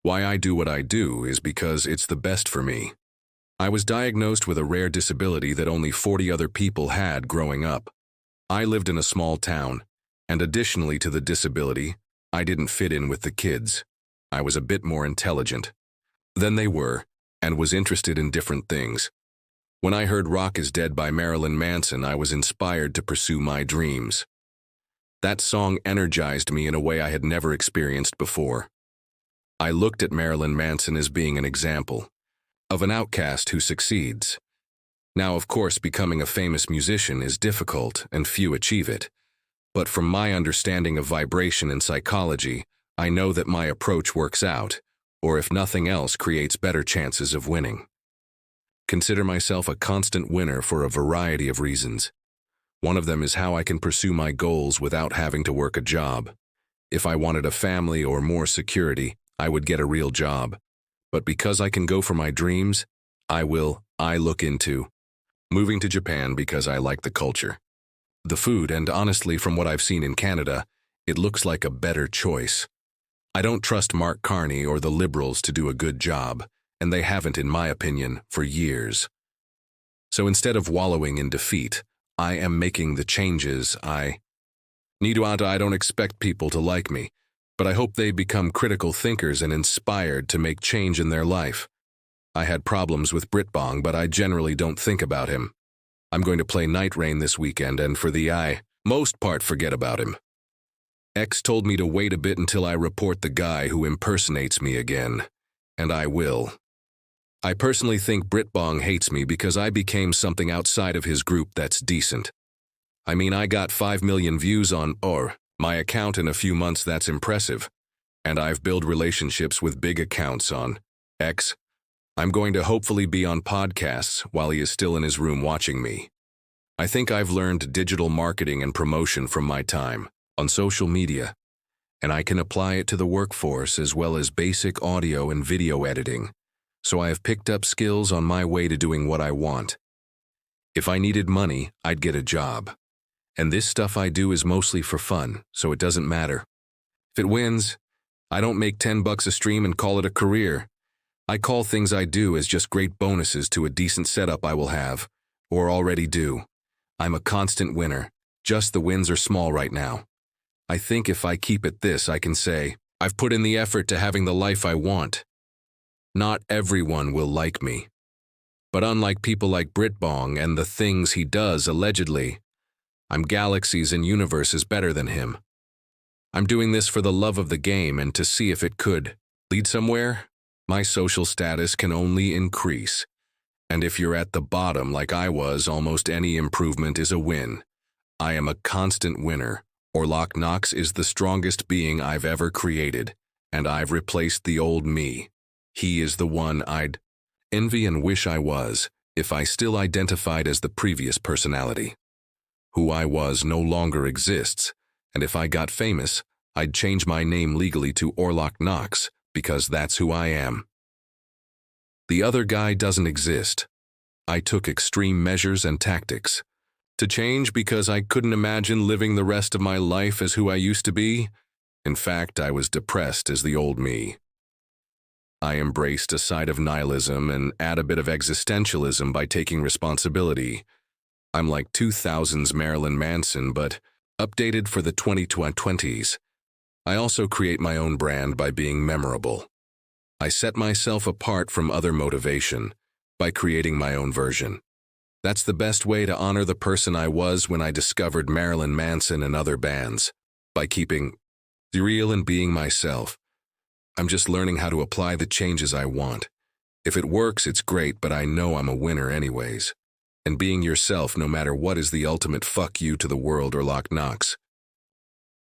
Why I do what I do is because it's the best for me. I was diagnosed with a rare disability that only 40 other people had growing up. I lived in a small town, and additionally to the disability, I didn't fit in with the kids. I was a bit more intelligent than they were, and was interested in different things. When I heard Rock is Dead by Marilyn Manson, I was inspired to pursue my dreams. That song energized me in a way I had never experienced before. I looked at Marilyn Manson as being an example of an outcast who succeeds. Now, of course, becoming a famous musician is difficult and few achieve it. But from my understanding of vibration and psychology, I know that my approach works out, or if nothing else, creates better chances of winning. Consider myself a constant winner for a variety of reasons. One of them is how I can pursue my goals without having to work a job. If I wanted a family or more security, I would get a real job. But because I can go for my dreams, I look into moving to Japan because I like the culture, the food, and honestly, from what I've seen in Canada, it looks like a better choice. I don't trust Mark Carney or the Liberals to do a good job, and they haven't, in my opinion, for years. So instead of wallowing in defeat, I am making the changes I need to. I don't expect people to like me, but I hope they become critical thinkers and inspired to make change in their life. I had problems with Britbong, but I generally don't think about him. I'm going to play Night Rain this weekend, and for the most part, forget about him. X told me to wait a bit until I report the guy who impersonates me again, and I will. I personally think Britbong hates me because I became something outside of his group that's decent. I mean, I got 5 million views on my account in a few months. That's impressive. And I've built relationships with big accounts on X. I'm going to hopefully be on podcasts while he is still in his room watching me. I think I've learned digital marketing and promotion from my time on social media, and I can apply it to the workforce as well as basic audio and video editing. So I have picked up skills on my way to doing what I want. If I needed money, I'd get a job. And this stuff I do is mostly for fun, so it doesn't matter. If it wins, I don't make $10 a stream and call it a career. I call things I do as just great bonuses to a decent setup I will have, or already do. I'm a constant winner, just the wins are small right now. I think if I keep at this, I can say, I've put in the effort to having the life I want. Not everyone will like me. But unlike people like Britbong and the things he does allegedly, I'm galaxies and universes better than him. I'm doing this for the love of the game and to see if it could lead somewhere. My social status can only increase. And if you're at the bottom like I was, almost any improvement is a win. I am a constant winner. Orlokk Noxx is the strongest being I've ever created, and I've replaced the old me. He is the one I'd envy and wish I was, if I still identified as the previous personality. Who I was no longer exists, and if I got famous, I'd change my name legally to Orlokk Noxx, because that's who I am. The other guy doesn't exist. I took extreme measures and tactics to change because I couldn't imagine living the rest of my life as who I used to be. In fact, I was depressed as the old me. I embraced a side of nihilism and add a bit of existentialism by taking responsibility. I'm like 2000's Marilyn Manson, but updated for the 2020s. I also create my own brand by being memorable. I set myself apart from other motivation by creating my own version. That's the best way to honor the person I was when I discovered Marilyn Manson and other bands, by keeping real and being myself. I'm just learning how to apply the changes I want. If it works, it's great, but I know I'm a winner anyways. And being yourself no matter what is the ultimate fuck you to the world, Orlokk Noxx.